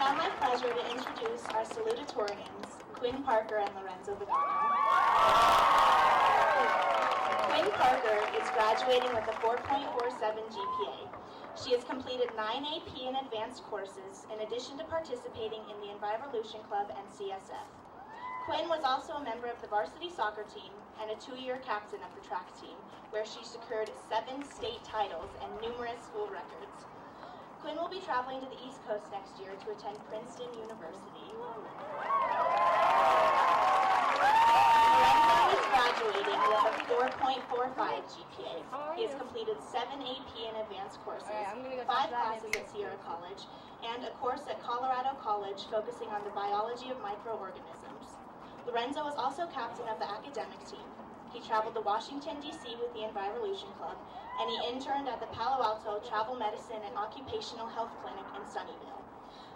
now my pleasure to introduce our salutatorians, Quinn Parker and Lorenzo Vagano. Quinn Parker is graduating with a 4.47 GPA. She has completed 9 AP and advanced courses, in addition to participating in the Envivolution Club and CSF. Quinn was also a member of the varsity soccer team and a 2-year captain of the track team, where she secured 7 state titles and numerous school records. Quinn will be traveling to the East Coast next year to attend Princeton University. Lorenzo is graduating with a 4.45 GPA. He has completed 7 AP and advanced courses, 5 classes at Sierra College, and a course at Colorado College focusing on the biology of microorganisms. Lorenzo is also captain of the academic team. He traveled to Washington, D.C. with the Envivolution Club, and he interned at the Palo Alto Travel Medicine and Occupational Health Clinic in Sunnyvale.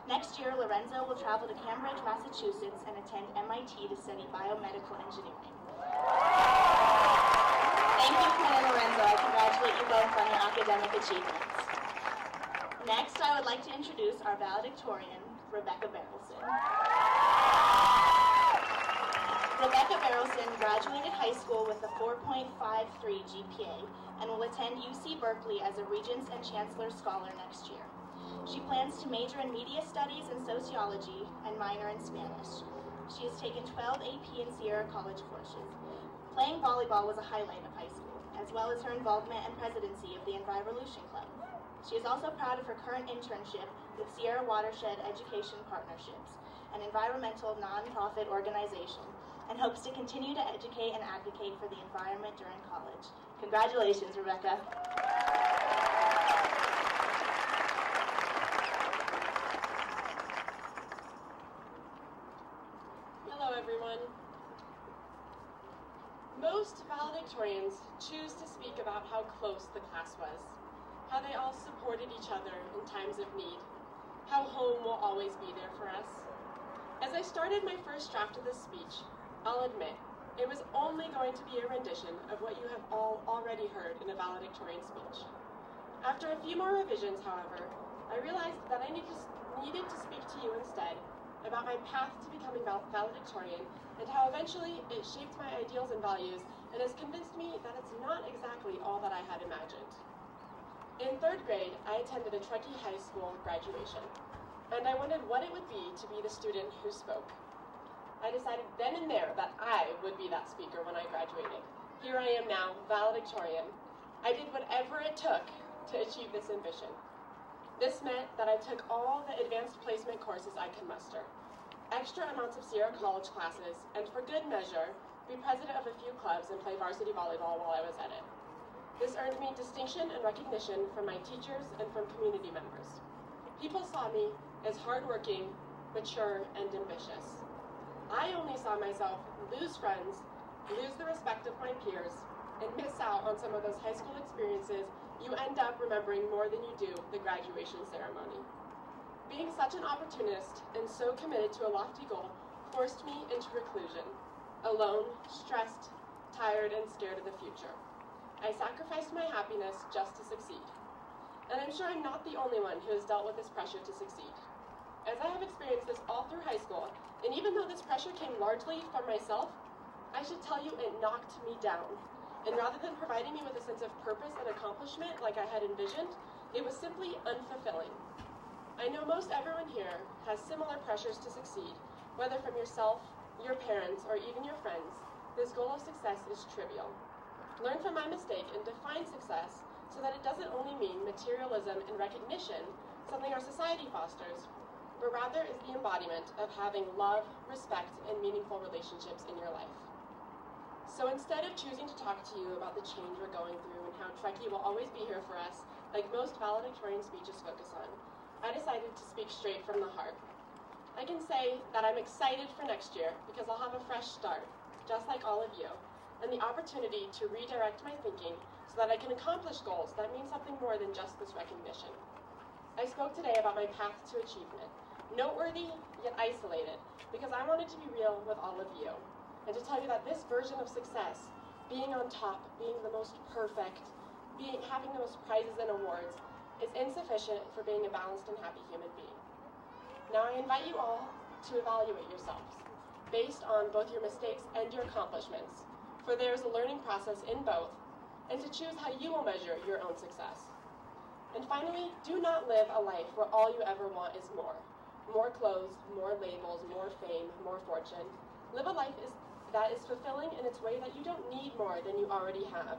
Next year, Lorenzo will travel to Cambridge, Massachusetts, and attend MIT to study biomedical engineering. Thank you, Quinn and Lorenzo. I congratulate you both on your academic achievements. Next, I would like to introduce our valedictorian, Becca Berelson. Becca Berelson graduated high school with a 4.53 GPA and will attend UC Berkeley as a Regents and Chancellor Scholar next year. She plans to major in media studies and sociology and minor in Spanish. She has taken 12 AP and Sierra College courses. Playing volleyball was a highlight of high school, as well as her involvement and presidency of the Envivolution Club. She is also proud of her current internship with Sierra Watershed Education Partnerships, an environmental nonprofit organization, and hopes to continue to educate and advocate for the environment during college. Congratulations, Rebecca. Hello, everyone. Most valedictorians choose to speak about how close the class was, how they all supported each other in times of need, how home will always be there for us. As I started my first draft of this speech, I'll admit, it was only going to be a rendition of what you have all already heard in a valedictorian speech. After a few more revisions, however, I realized that I needed to speak to you instead about my path to becoming valedictorian and how eventually it shaped my ideals and values and has convinced me that it's not exactly all that I had imagined. In 3rd grade, I attended a Truckee High School graduation, and I wondered what it would be to be the student who spoke. I decided then and there that I would be that speaker when I graduated. Here I am now, valedictorian. I did whatever it took to achieve this ambition. This meant that I took all the advanced placement courses I could muster, extra amounts of Sierra College classes, and for good measure, be president of a few clubs and play varsity volleyball while I was at it. This earned me distinction and recognition from my teachers and from community members. People saw me as hardworking, mature, and ambitious. I only saw myself lose friends, lose the respect of my peers, and miss out on some of those high school experiences you end up remembering more than you do the graduation ceremony. Being such an opportunist and so committed to a lofty goal forced me into reclusion, alone, stressed, tired, and scared of the future. I sacrificed my happiness just to succeed. And I'm sure I'm not the only one who has dealt with this pressure to succeed. As I have experienced this all through high school, and even though this pressure came largely from myself, I should tell you it knocked me down. And rather than providing me with a sense of purpose and accomplishment like I had envisioned, it was simply unfulfilling. I know most everyone here has similar pressures to succeed, whether from yourself, your parents, or even your friends. This goal of success is trivial. Learn from my mistake and define success so that it doesn't only mean materialism and recognition, something our society fosters, but rather is the embodiment of having love, respect, and meaningful relationships in your life. So instead of choosing to talk to you about the change we're going through and how Truckee will always be here for us, like most valedictorian speeches focus on, I decided to speak straight from the heart. I can say that I'm excited for next year because I'll have a fresh start, just like all of you, and the opportunity to redirect my thinking so that I can accomplish goals that mean something more than just this recognition. I spoke today about my path to achievement, noteworthy yet isolated, because I wanted to be real with all of you, and to tell you that this version of success, being on top, being the most perfect, having the most prizes and awards, is insufficient for being a balanced and happy human being. Now I invite you all to evaluate yourselves based on both your mistakes and your accomplishments, for there is a learning process in both, and to choose how you will measure your own success. And finally, do not live a life where all you ever want is more. More clothes, more labels, more fame, more fortune. Live a life that is fulfilling in its way that you don't need more than you already have.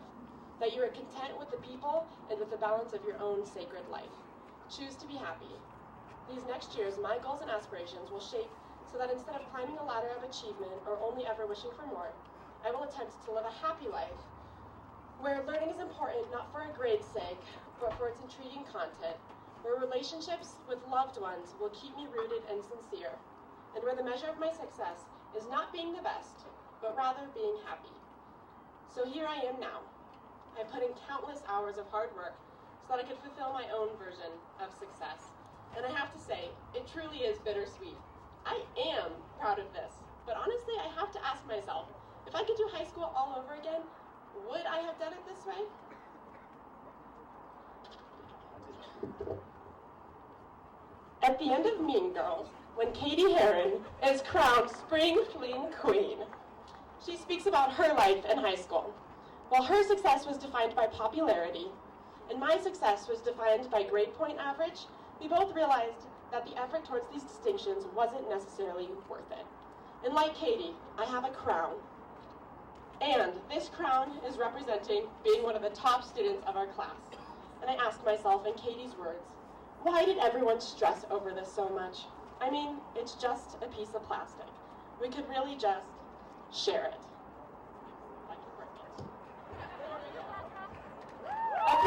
That you are content with the people and with the balance of your own sacred life. Choose to be happy. These next years, my goals and aspirations will shape so that instead of climbing a ladder of achievement or only ever wishing for more, I will attempt to live a happy life where learning is important not for a grade's sake, but for its intriguing content, where relationships with loved ones will keep me rooted and sincere, and where the measure of my success is not being the best, but rather being happy. So here I am now. I put in countless hours of hard work so that I could fulfill my own version of success. And I have to say, it truly is bittersweet. I am proud of this, but honestly, I have to ask myself, if I could do high school all over again, would I have done it this way? At the end of Mean Girls, when Katie Heron is crowned Spring Fling Queen, she speaks about her life in high school. While her success was defined by popularity, and my success was defined by grade point average, we both realized that the effort towards these distinctions wasn't necessarily worth it. And like Katie, I have a crown. And this crown is representing being one of the top students of our class. And I asked myself, in Katie's words, why did everyone stress over this so much? I mean, it's just a piece of plastic. We could really just share it. If I can break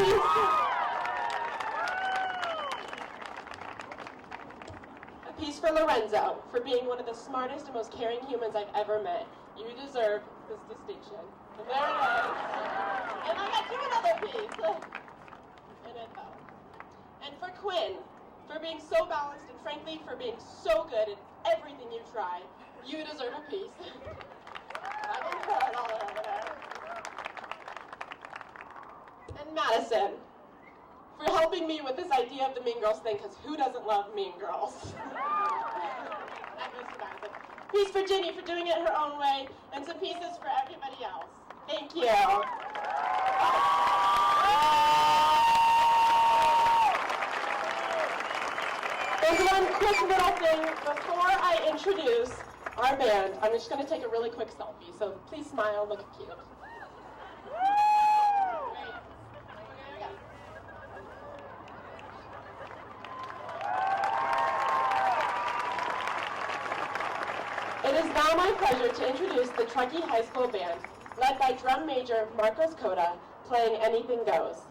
it. A piece for Lorenzo, for being one of the smartest and most caring humans I've ever met. You deserve this distinction. And there it is. And I got you another piece. And it fell. And for Quinn, for being so balanced and frankly for being so good at everything you try, you deserve a piece. I can pour it all over there. And Madison, for helping me with this idea of the Mean Girls thing, because who doesn't love Mean Girls? I miss you, Madison. Piece for Ginny for doing it her own way, and some pieces for everybody else. Thank you. There's one quick little thing before I introduce our band. I'm just going to take a really quick selfie, so please smile, look cute. It is now my pleasure to introduce the Truckee High School Band, led by drum major Marcos Cota, playing Anything Goes.